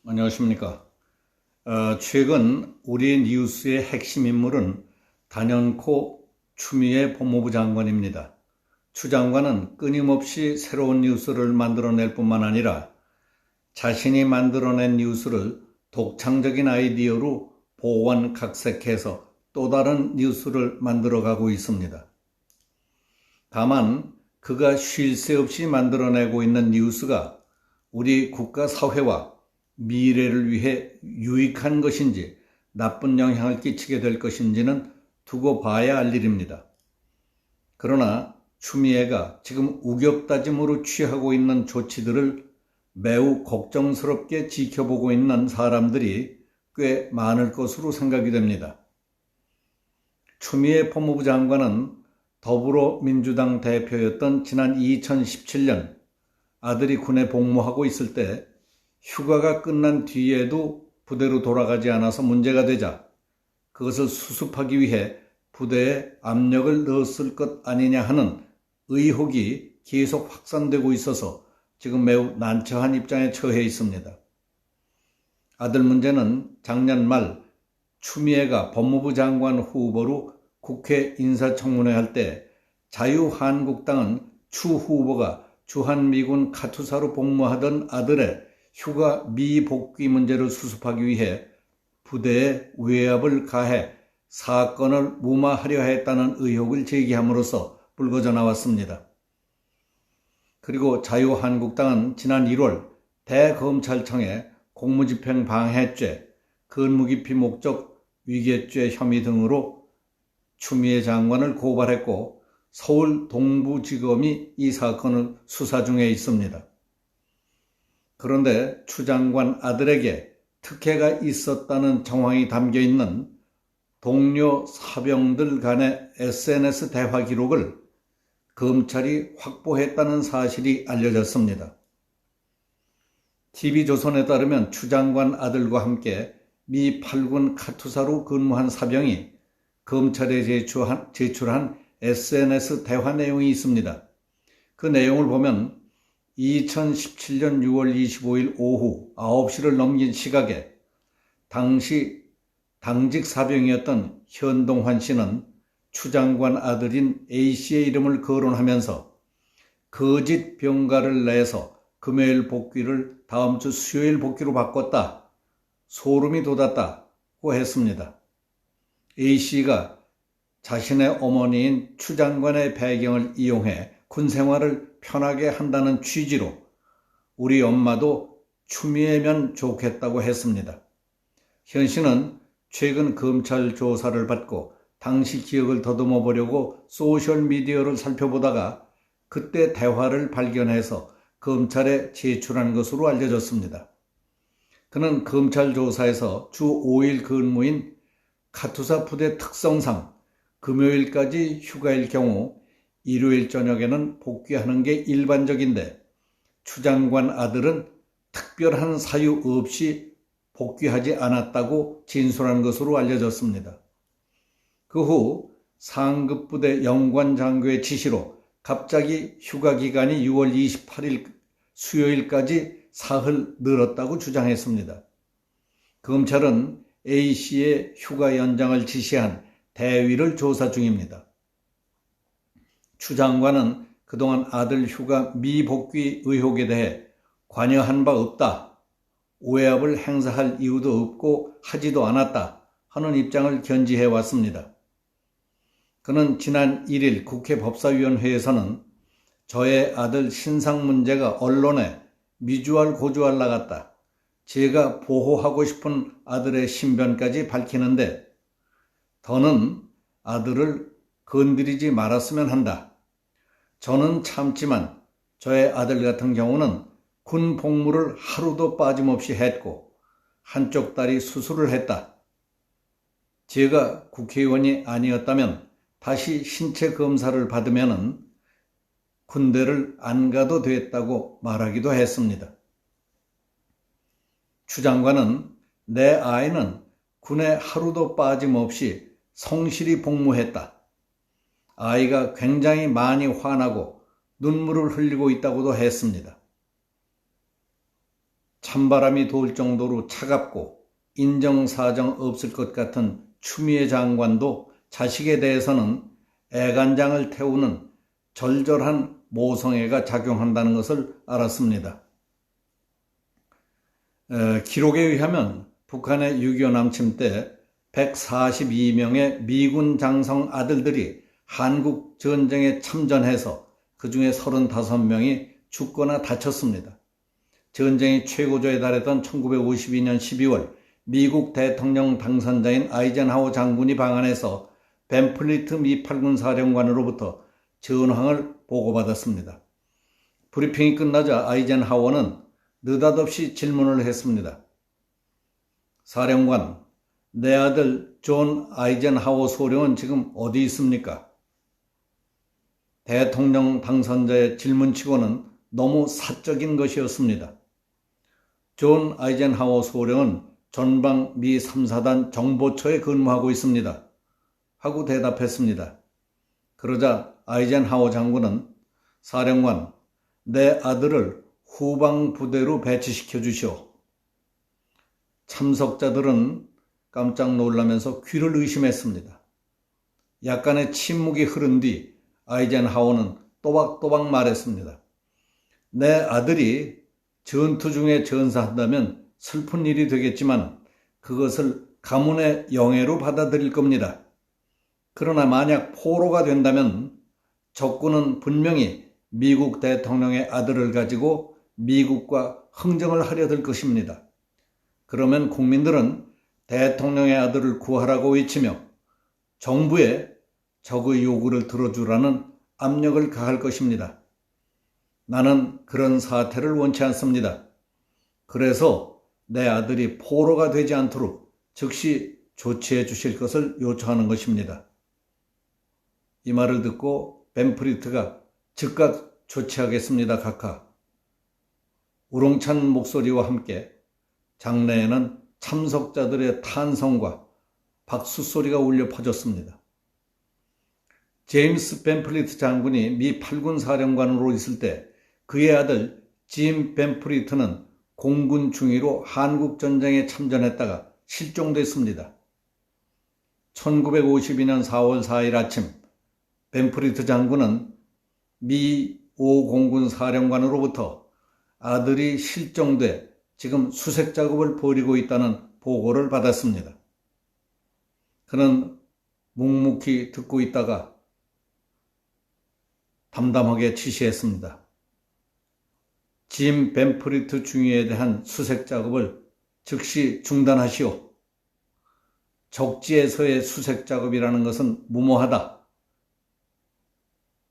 안녕하십니까. 최근 우리 뉴스의 핵심 인물은 단연코 추미애 법무부 장관입니다. 추 장관은 끊임없이 새로운 뉴스를 만들어낼 뿐만 아니라 자신이 만들어낸 뉴스를 독창적인 아이디어로 보완각색해서 또 다른 뉴스를 만들어가고 있습니다. 다만 그가 쉴 새 없이 만들어내고 있는 뉴스가 우리 국가 사회와 미래를 위해 유익한 것인지 나쁜 영향을 끼치게 될 것인지는 두고 봐야 할 일입니다. 그러나 추미애가 지금 우격다짐으로 취하고 있는 조치들을 매우 걱정스럽게 지켜보고 있는 사람들이 꽤 많을 것으로 생각이 됩니다. 추미애 법무부 장관은 더불어민주당 대표였던 지난 2017년 아들이 군에 복무하고 있을 때 휴가가 끝난 뒤에도 부대로 돌아가지 않아서 문제가 되자 그것을 수습하기 위해 부대에 압력을 넣었을 것 아니냐 하는 의혹이 계속 확산되고 있어서 지금 매우 난처한 입장에 처해 있습니다. 아들 문제는 작년 말 추미애가 법무부 장관 후보로 국회 인사청문회 할 때 자유한국당은 추 후보가 주한미군 카투사로 복무하던 아들의 휴가 미복귀 문제를 수습하기 위해 부대에 외압을 가해 사건을 무마하려 했다는 의혹을 제기함으로써 불거져 나왔습니다. 그리고 자유한국당은 지난 1월 대검찰청에 공무집행 방해죄, 근무기피 목적 위계죄 혐의 등으로 추미애 장관을 고발했고 서울 동부지검이 이 사건을 수사 중에 있습니다. 그런데 추 장관 아들에게 특혜가 있었다는 정황이 담겨있는 동료 사병들 간의 SNS 대화 기록을 검찰이 확보했다는 사실이 알려졌습니다. TV조선에 따르면 추 장관 아들과 함께 미 8군 카투사로 근무한 사병이 검찰에 제출한 SNS 대화 내용이 있습니다. 그 내용을 보면 2017년 6월 25일 오후 9시를 넘긴 시각에 당시 당직 사병이었던 현동환 씨는 추 장관 아들인 A씨의 이름을 거론하면서 거짓 병가를 내서 금요일 복귀를 다음 주 수요일 복귀로 바꿨다. 소름이 돋았다고 했습니다. A씨가 자신의 어머니인 추 장관의 배경을 이용해 군 생활을 편하게 한다는 취지로 우리 엄마도 추미애면 좋겠다고 했습니다. 현 씨는 최근 검찰 조사를 받고 당시 기억을 더듬어 보려고 소셜미디어를 살펴보다가 그때 대화를 발견해서 검찰에 제출한 것으로 알려졌습니다. 그는 검찰 조사에서 주 5일 근무인 카투사 부대 특성상 금요일까지 휴가일 경우 일요일 저녁에는 복귀하는 게 일반적인데 추 장관 아들은 특별한 사유 없이 복귀하지 않았다고 진술한 것으로 알려졌습니다. 그 후 상급부대 영관장교의 지시로 갑자기 휴가 기간이 6월 28일 수요일까지 사흘 늘었다고 주장했습니다. 검찰은 A씨의 휴가 연장을 지시한 대위를 조사 중입니다. 추 장관은 그동안 아들 휴가 미복귀 의혹에 대해 관여한 바 없다, 오해압을 행사할 이유도 없고 하지도 않았다 하는 입장을 견지해 왔습니다. 그는 지난 1일 국회 법사위원회에서는 저의 아들 신상 문제가 언론에 미주알 고주알 나갔다. 제가 보호하고 싶은 아들의 신변까지 밝히는데 더는 아들을 건드리지 말았으면 한다. 저는 참지만 저의 아들 같은 경우는 군 복무를 하루도 빠짐없이 했고 한쪽 다리 수술을 했다. 제가 국회의원이 아니었다면 다시 신체 검사를 받으면 군대를 안 가도 됐다고 말하기도 했습니다. 추 장관은 내 아이는 군에 하루도 빠짐없이 성실히 복무했다. 아이가 굉장히 많이 화나고 눈물을 흘리고 있다고도 했습니다. 찬바람이 도울 정도로 차갑고 인정사정 없을 것 같은 추미애 장관도 자식에 대해서는 애간장을 태우는 절절한 모성애가 작용한다는 것을 알았습니다. 기록에 의하면 북한의 6.25 남침 때 142명의 미군 장성 아들들이 한국 전쟁에 참전해서 그중에 35명이 죽거나 다쳤습니다. 전쟁이 최고조에 달했던 1952년 12월 미국 대통령 당선자인 아이젠하워 장군이 방한해서 벤플리트 미 8군 사령관으로부터 전황을 보고받았습니다. 브리핑이 끝나자 아이젠하워는 느닷없이 질문을 했습니다. 사령관, 내 아들 존 아이젠하워 소령은 지금 어디 있습니까? 대통령 당선자의 질문치고는 너무 사적인 것이었습니다. 존 아이젠하워 소령은 전방 미 3사단 정보처에 근무하고 있습니다. 하고 대답했습니다. 그러자 아이젠하워 장군은 사령관, 내 아들을 후방 부대로 배치시켜 주시오. 참석자들은 깜짝 놀라면서 귀를 의심했습니다. 약간의 침묵이 흐른 뒤 아이젠하워는 또박또박 말했습니다. 내 아들이 전투 중에 전사한다면 슬픈 일이 되겠지만 그것을 가문의 영예로 받아들일 겁니다. 그러나 만약 포로가 된다면 적군은 분명히 미국 대통령의 아들을 가지고 미국과 흥정을 하려 들 것입니다. 그러면 국민들은 대통령의 아들을 구하라고 외치며 정부에 적의 요구를 들어주라는 압력을 가할 것입니다. 나는 그런 사태를 원치 않습니다. 그래서 내 아들이 포로가 되지 않도록 즉시 조치해 주실 것을 요청하는 것입니다. 이 말을 듣고 벤플리트가 즉각 조치하겠습니다, 카카. 우렁찬 목소리와 함께 장내에는 참석자들의 탄성과 박수 소리가 울려 퍼졌습니다. 제임스 벤플리트 장군이 미 8군 사령관으로 있을 때 그의 아들 짐 벤플리트는 공군 중위로 한국전쟁에 참전했다가 실종됐습니다. 1952년 4월 4일 아침 벤플리트 장군은 미 5공군 사령관으로부터 아들이 실종돼 지금 수색 작업을 벌이고 있다는 보고를 받았습니다. 그는 묵묵히 듣고 있다가 담담하게 지시했습니다. 짐 벤플리트 중위에 대한 수색 작업을 즉시 중단하시오. 적지에서의 수색 작업이라는 것은 무모하다.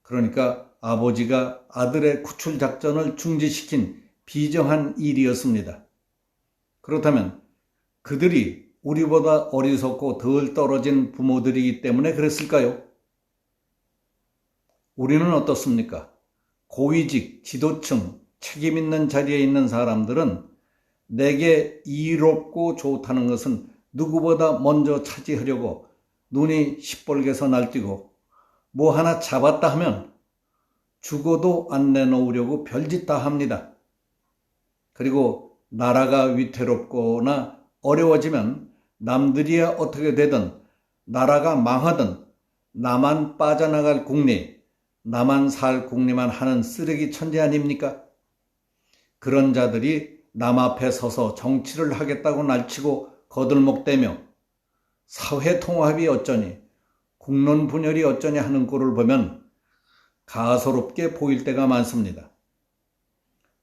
그러니까 아버지가 아들의 구출 작전을 중지시킨 비정한 일이었습니다. 그렇다면 그들이 우리보다 어리석고 덜 떨어진 부모들이기 때문에 그랬을까요? 우리는 어떻습니까? 고위직, 지도층, 책임 있는 자리에 있는 사람들은 내게 이롭고 좋다는 것은 누구보다 먼저 차지하려고 눈이 시뻘개서 날뛰고 뭐 하나 잡았다 하면 죽어도 안 내놓으려고 별짓 다 합니다. 그리고 나라가 위태롭거나 어려워지면 남들이야 어떻게 되든 나라가 망하든 나만 빠져나갈 국리, 나만 살 국리만 하는 쓰레기 천재 아닙니까? 그런 자들이 남 앞에 서서 정치를 하겠다고 날치고 거들먹대며 사회 통합이 어쩌니 국론 분열이 어쩌니 하는 꼴을 보면 가소롭게 보일 때가 많습니다.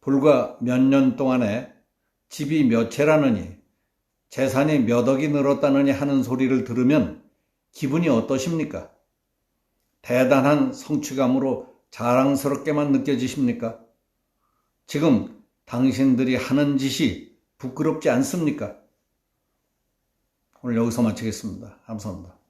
불과 몇 년 동안에 집이 몇 채라느니 재산이 몇 억이 늘었다느니 하는 소리를 들으면 기분이 어떠십니까? 대단한 성취감으로 자랑스럽게만 느껴지십니까? 지금 당신들이 하는 짓이 부끄럽지 않습니까? 오늘 여기서 마치겠습니다. 감사합니다.